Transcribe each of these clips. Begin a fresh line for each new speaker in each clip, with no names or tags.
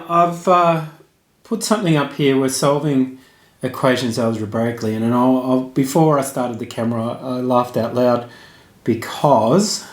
I've put something up here. We're solving equations algebraically, and I'll before I started the camera, I laughed out loud because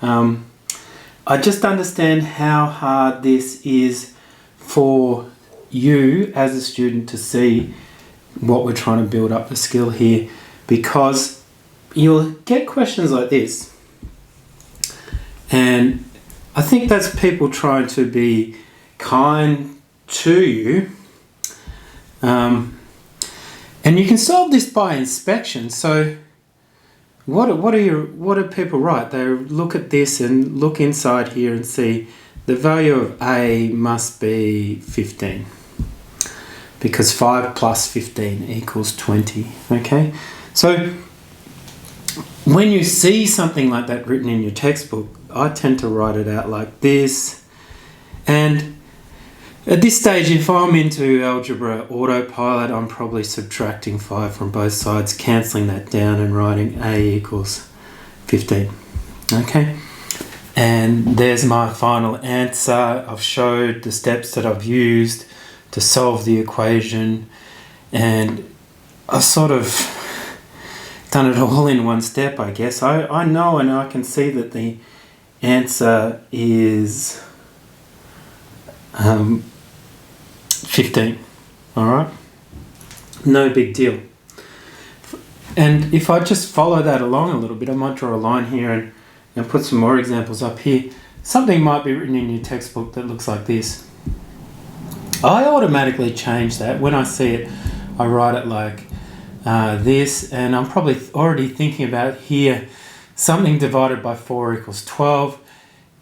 I just understand how hard this is for you as a student to see what we're trying to build up the skill here, because you'll get questions like this, and I think that's people trying to be kind to you, and you can solve this by inspection. So what do people write? They look at this and look inside here and see the value of A must be 15, because 5 plus 15 equals 20. Okay, so when you see something like that written in your textbook, I tend to write it out like this. And at this stage, if I'm into algebra autopilot, I'm probably subtracting 5 from both sides, cancelling that down and writing A equals 15. Okay, and there's my final answer. I've showed the steps that I've used to solve the equation, and I've sort of done it all in one step, I guess. I know and I can see that the answer is 15. Alright? No big deal. And if I just follow that along a little bit, I might draw a line here and put some more examples up here. Something might be written in your textbook that looks like this. I automatically change that. When I see it, I write it like this, and I'm probably already thinking about here something divided by 4 equals 12,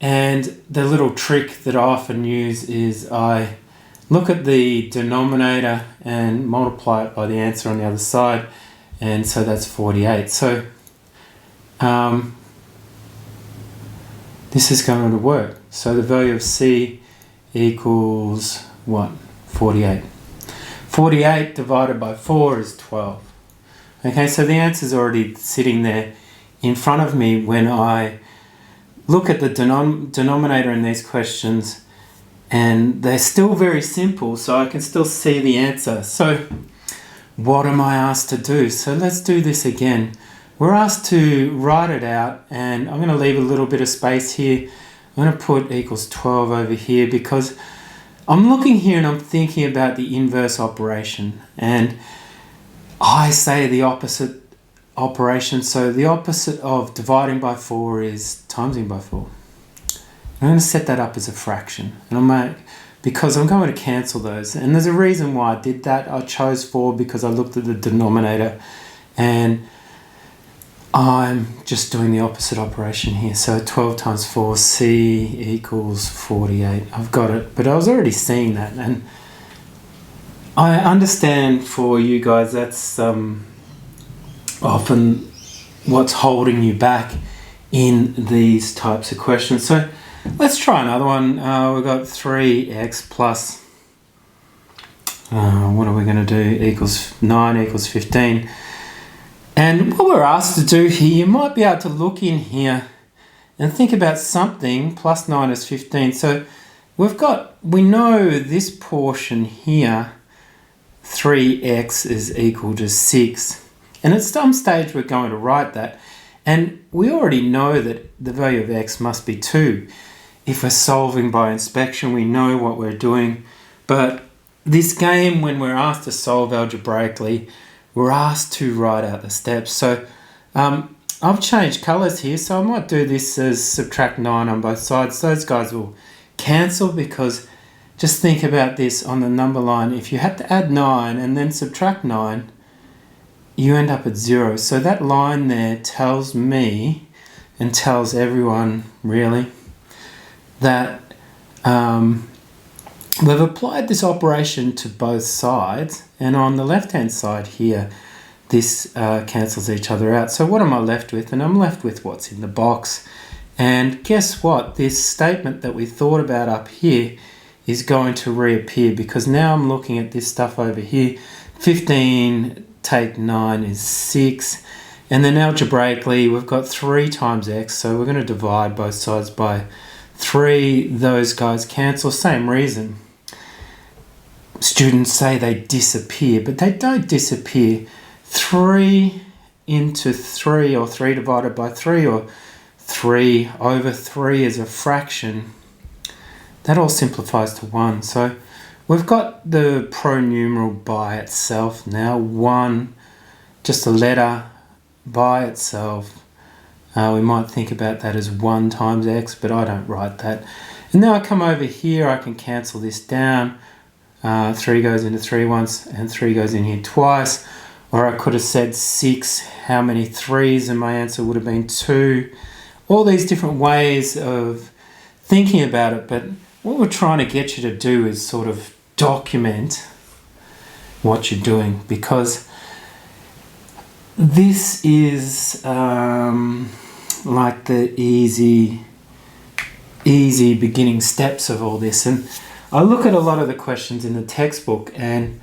and the little trick that I often use is I look at the denominator and multiply it by the answer on the other side, and so that's 48. So this is going to work. So the value of C equals what? 48. 48 divided by 4 is 12. Okay, so the answer is already sitting there in front of me when I look at the denominator in these questions, and they're still very simple, so I can still see the answer. So what am I asked to do? So let's do this again. We're asked to write it out, and I'm going to leave a little bit of space here. I'm going to put equals 12 over here because I'm looking here and I'm thinking about the inverse operation, and I say the opposite operation. So the opposite of dividing by 4 is timesing by 4. I'm going to set that up as a fraction, and because I'm going to cancel those. And there's a reason why I did that. I chose 4 because I looked at the denominator, and I'm just doing the opposite operation here. So 12 times 4, C equals 48. I've got it, but I was already seeing that, and I understand for you guys that's often what's holding you back in these types of questions. So let's try another one. We've got 3x plus, what are we going to do, equals 9 equals 15. And what we're asked to do here, you might be able to look in here and think about something. Plus 9 is 15. So we know this portion here, 3x is equal to 6. And at some stage we're going to write that. And we already know that the value of x must be 2. If we're solving by inspection, we know what we're doing. But this game, when we're asked to solve algebraically, we're asked to write out the steps. So I've changed colours here, so I might do this as subtract 9 on both sides. Those guys will cancel, because just think about this on the number line. If you had to add 9 and then subtract 9, you end up at 0. So that line there tells me, and tells everyone really, that we've applied this operation to both sides, and on the left-hand side here, this cancels each other out. So what am I left with? And I'm left with what's in the box. And guess what? This statement that we thought about up here is going to reappear, because now I'm looking at this stuff over here. 15 take 9 is 6. And then algebraically, we've got 3 times x, so we're going to divide both sides by 3. Those guys cancel, same reason. students say they disappear, but they don't disappear. 3 into 3, or 3 divided by 3, or 3 over 3 is a fraction. That all simplifies to 1. So we've got the pronumeral by itself now. 1, just a letter by itself. We might think about that as 1 times x, but I don't write that. And now I come over here, I can cancel this down. 3 goes into 3 once, and 3 goes in here twice. Or I could have said 6, how many 3s, and my answer would have been 2. All these different ways of thinking about it, but what we're trying to get you to do is sort of document what you're doing, because this is like the easy beginning steps of all this. And I look at a lot of the questions in the textbook, and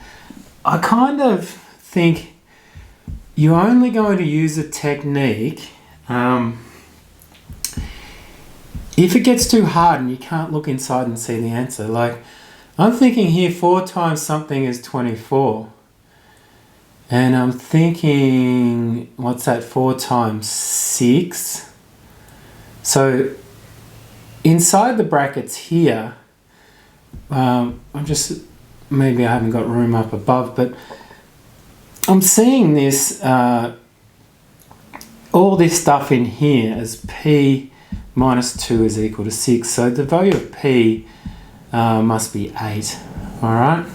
I kind of think you're only going to use a technique if it gets too hard and you can't look inside and see the answer. Like, I'm thinking here 4 times something is 24. And I'm thinking, what's that, 4 times 6? So inside the brackets here, maybe I haven't got room up above, but I'm seeing this, all this stuff in here as p minus 2 is equal to 6. So the value of p must be 8, all right?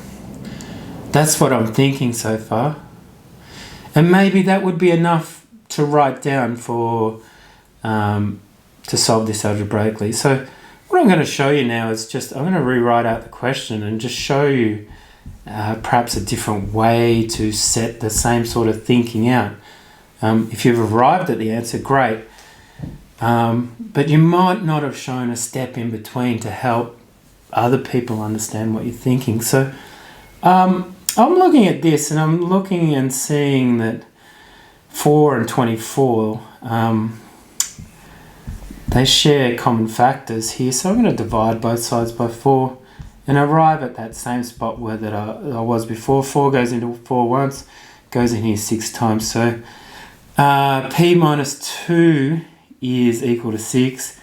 That's what I'm thinking so far. And maybe that would be enough to write down for to solve this algebraically. So what I'm going to show you now is I'm going to rewrite out the question and just show you perhaps a different way to set the same sort of thinking out. If you've arrived at the answer, great. But you might not have shown a step in between to help other people understand what you're thinking. So I'm looking at this, and I'm looking and seeing that 4 and 24, they share common factors here. So I'm going to divide both sides by 4 and arrive at that same spot where that I was before. 4 goes into 4 once, goes in here 6 times. So p minus 2 is equal to 6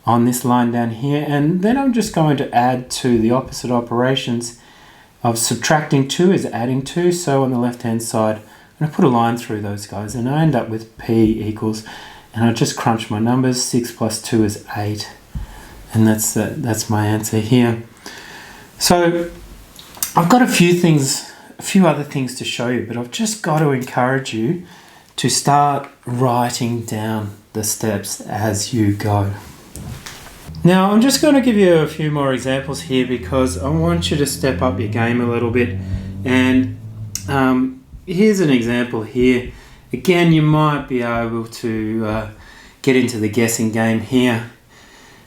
on this line down here. And then I'm just going to add to the opposite operations of subtracting 2 is adding 2. So on the left-hand side, I'm going to put a line through those guys, and I end up with p equals, and I just crunch my numbers, 6 plus 2 is 8. And that's my answer here. So I've got a few other things to show you, but I've just got to encourage you to start writing down the steps as you go. Now I'm just going to give you a few more examples here because I want you to step up your game a little bit. And here's an example here. Again, you might be able to get into the guessing game here.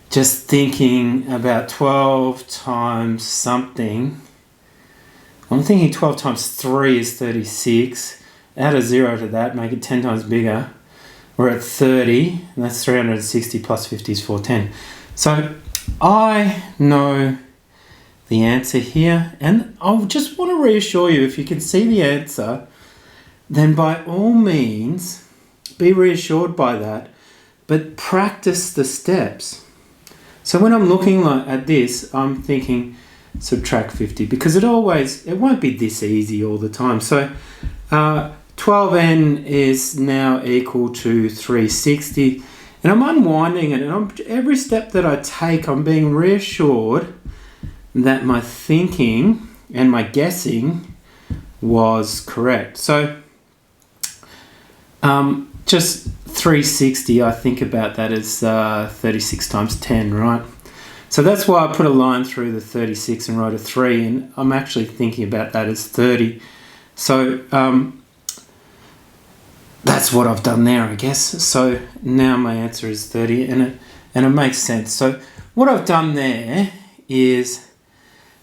Just thinking about 12 times something. I'm thinking 12 times 3 is 36. Add a 0 to that, make it 10 times bigger. We're at 30, and that's 360 plus 50 is 410. So I know the answer here, and I just want to reassure you, if you can see the answer, then by all means be reassured by that, but practice the steps. So when I'm looking at this, I'm thinking subtract 50, because it won't be this easy all the time. So 12n is now equal to 360, and I'm unwinding it, and every step that I take, I'm being reassured that my thinking and my guessing was correct. So just 360, I think about that as 36 times 10, right? So that's why I put a line through the 36 and wrote a 3, and I'm actually thinking about that as 30. So that's what I've done there, I guess. So now my answer is 30, and it makes sense. So what I've done there is,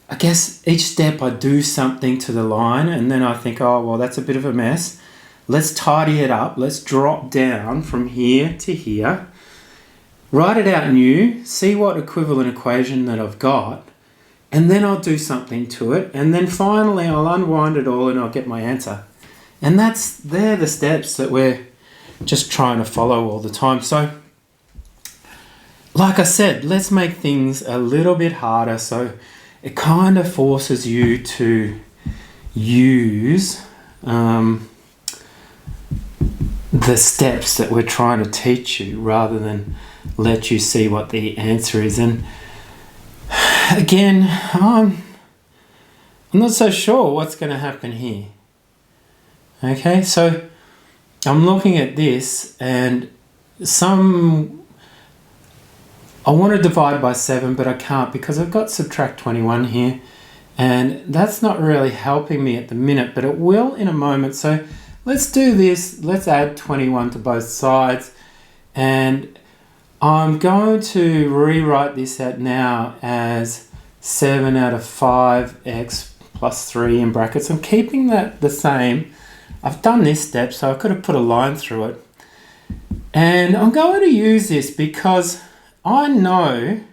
I guess each step I do something to the line, and then I think, oh, well, that's a bit of a mess. Let's tidy it up. Let's drop down from here to here. Write it out new. See what equivalent equation that I've got. and then I'll do something to it, and then finally I'll unwind it all and I'll get my answer. And they're the steps that we're just trying to follow all the time. So, like I said, let's make things a little bit harder, so it kind of forces you to use the steps that we're trying to teach you rather than let you see what the answer is. And again, I'm not so sure what's going to happen here. Okay, so I'm looking at this, and I want to divide by 7, but I can't because I've got subtract 21 here, and that's not really helping me at the minute, but it will in a moment. So let's do this. Let's add 21 to both sides, and I'm going to rewrite this out now as 7 out of 5x plus 3 in brackets. I'm keeping that the same. I've done this step, so I could have put a line through it. And I'm going to use this because I know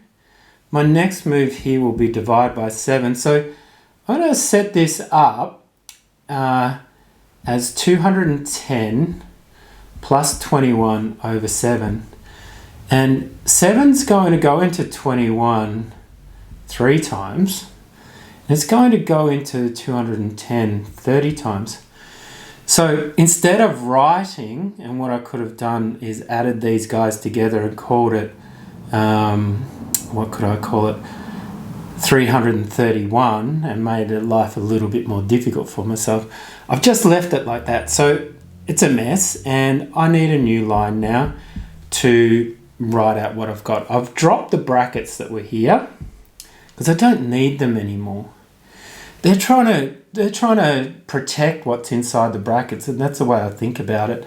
my next move here will be divide by 7. So I'm going to set this up as 210 plus 21 over 7. And 7's going to go into 21 3 times. And it's going to go into 210 30 times. So instead of writing, and what I could have done is added these guys together and called it, what could I call it, 331, and made life a little bit more difficult for myself. I've just left it like that. So it's a mess, and I need a new line now to write out what I've got. I've dropped the brackets that were here because I don't need them anymore. They're trying to protect what's inside the brackets, and that's the way I think about it.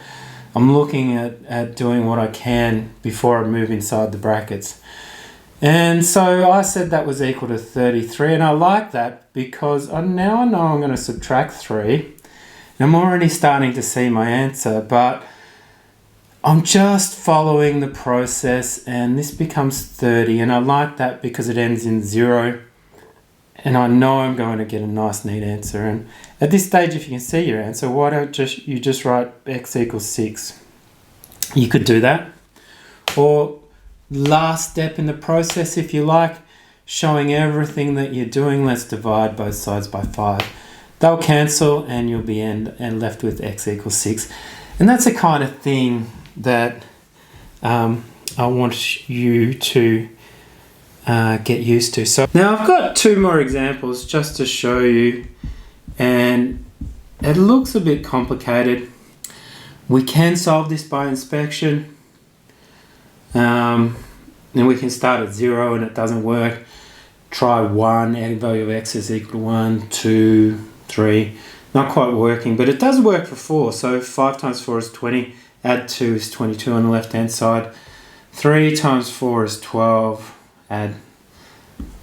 I'm looking at doing what I can before I move inside the brackets. And so I said that was equal to 33, and I like that because now I know I'm going to subtract 3. And I'm already starting to see my answer, but I'm just following the process, and this becomes 30, and I like that because it ends in 0. And I know I'm going to get a nice neat answer. And at this stage, if you can see your answer, why don't you just write x equals 6? You could do that. Or last step in the process, if you like, showing everything that you're doing, let's divide both sides by 5. They'll cancel and you'll be and left with x equals 6. And that's the kind of thing that I want you to get used to. So now I've got 2 more examples just to show you, and it looks a bit complicated. We can solve this by inspection, and we can start at 0 and it doesn't work. Try 1, and value of x is equal to 1, 2, 3. Not quite working, but it does work for 4. So 5 times 4 is 20. Add 2 is 22 on the left hand side. 3 times 4 is 12. Add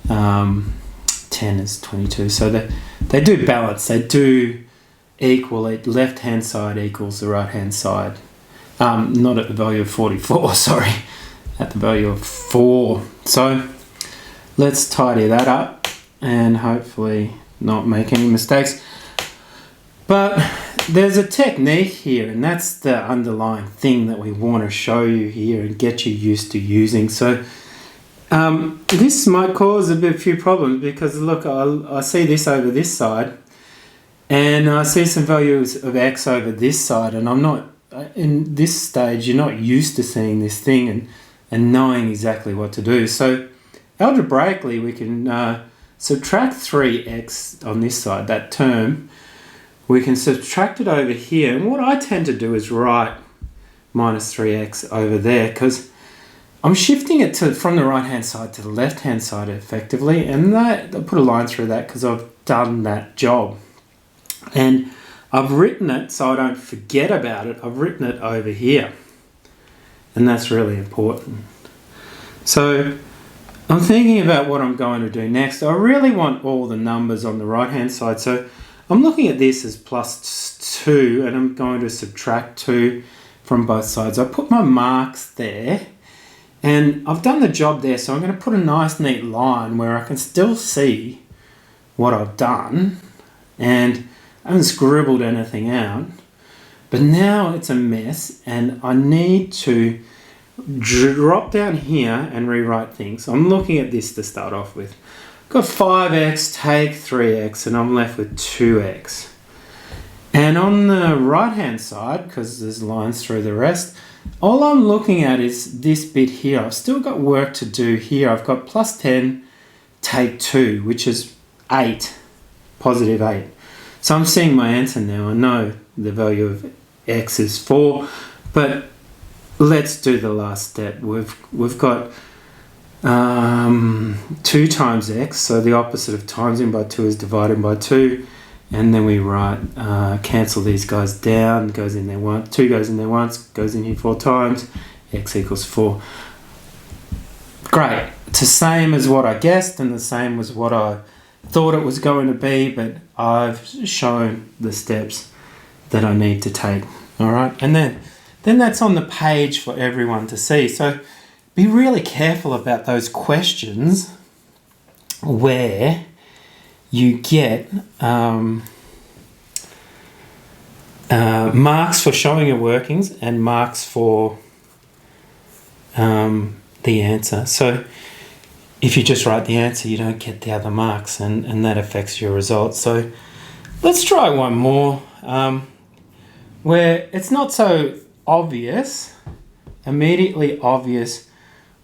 10 is 22. So they do balance. They do equal. Left hand side equals the right hand side. Not at the value of 44, sorry. At the value of 4. So let's tidy that up and hopefully not make any mistakes. But there's a technique here, and that's the underlying thing that we want to show you here and get you used to using. So this might cause a few problems because look, I see this over this side, and I see some values of x over this side, and I'm not, in this stage, you're not used to seeing this thing and knowing exactly what to do. So algebraically, we can subtract 3x on this side, that term. We can subtract it over here, and what I tend to do is write minus 3x over there because I'm shifting it from the right hand side to the left hand side effectively, and I'll put a line through that because I've done that job. And I've written it so I don't forget about it. I've written it over here, and that's really important. So I'm thinking about what I'm going to do next. I really want all the numbers on the right hand side, so I'm looking at this as plus 2, and I'm going to subtract 2 from both sides. I put my marks there, And I've done the job there, so I'm going to put a nice neat line where I can still see what I've done, and I haven't scribbled anything out. But now it's a mess, and I need to drop down here and rewrite things. So I'm looking at this to start off with. Got 5x, take 3x, and I'm left with 2x. And on the right hand side, because there's lines through the rest, all I'm looking at is this bit here. I've still got work to do here. I've got plus 10, take 2, which is 8, positive 8. So I'm seeing my answer now. I know the value of x is 4, but let's do the last step. We've got 2 times x, so the opposite of timesing by 2 is dividing by 2, and then we write, cancel these guys down, goes in there once, 2 goes in there once, goes in here 4 times, x equals 4. Great, it's the same as what I guessed and the same as what I thought it was going to be, but I've shown the steps that I need to take. All right, and then that's on the page for everyone to see. So be really careful about those questions where you get marks for showing your workings and marks for the answer. So if you just write the answer, you don't get the other marks, and that affects your results. So let's try one more where it's not so obvious, immediately obvious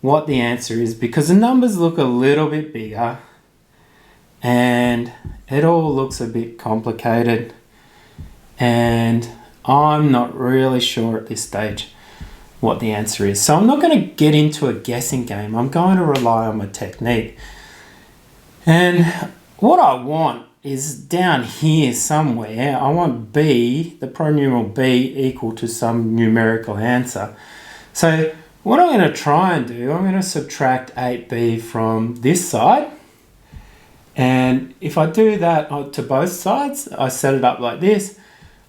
what the answer is, because the numbers look a little bit bigger and it all looks a bit complicated, and I'm not really sure at this stage what the answer is. So I'm not going to get into a guessing game. I'm going to rely on my technique. And what I want is down here somewhere, I want b, the pronumeral b, equal to some numerical answer. So what I'm going to try and do, I'm going to subtract 8b from this side. And if I do that to both sides, I set it up like this.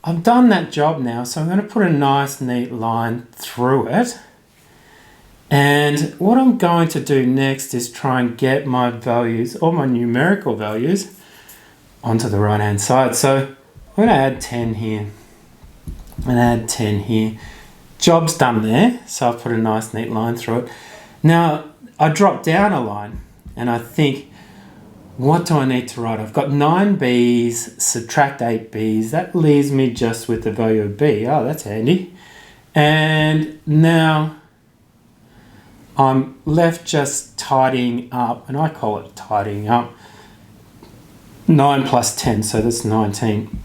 I've done that job now, so I'm going to put a nice neat line through it. And what I'm going to do next is try and get my values, or my numerical values, onto the right hand side. So I'm going to add 10 here and add 10 here. Job's done there, so I've put a nice neat line through it. Now I drop down a line and I think, what do I need to write? I've got 9 b's, subtract 8 b's. That leaves me just with the value of b. Oh, that's handy. And now I'm left just tidying up, and I call it tidying up. 9 plus 10, so that's 19.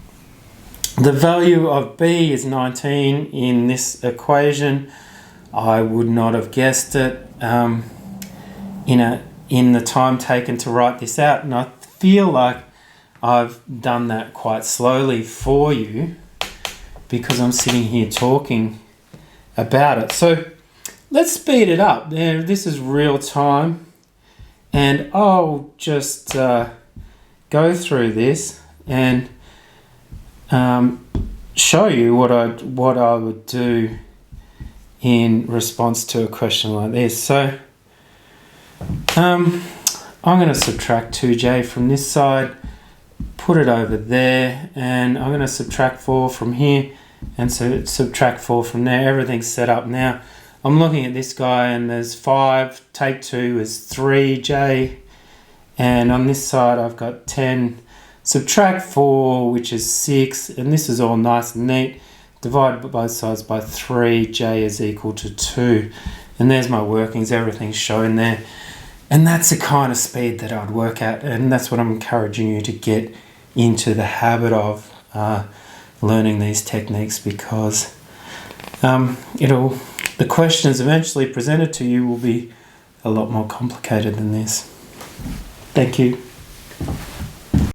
The value of b is 19 in this equation. I would not have guessed it in the time taken to write this out, and I feel like I've done that quite slowly for you because I'm sitting here talking about it. So let's speed it up. There, this is real time, and I'll just go through this and show you what I would do in response to a question like this. So I'm going to subtract 2j from this side, put it over there, and I'm going to subtract 4 from here and so subtract 4 from there. Everything's set up now. I'm looking at this guy and there's 5, take 2 is 3j, and on this side I've got 10, subtract 4, which is 6, and this is all nice and neat. Divide both sides by 3, j is equal to 2, and there's my workings, everything's shown there. And that's the kind of speed that I'd work at, and that's what I'm encouraging you to get into the habit of learning these techniques, because the questions eventually presented to you will be a lot more complicated than this. Thank you.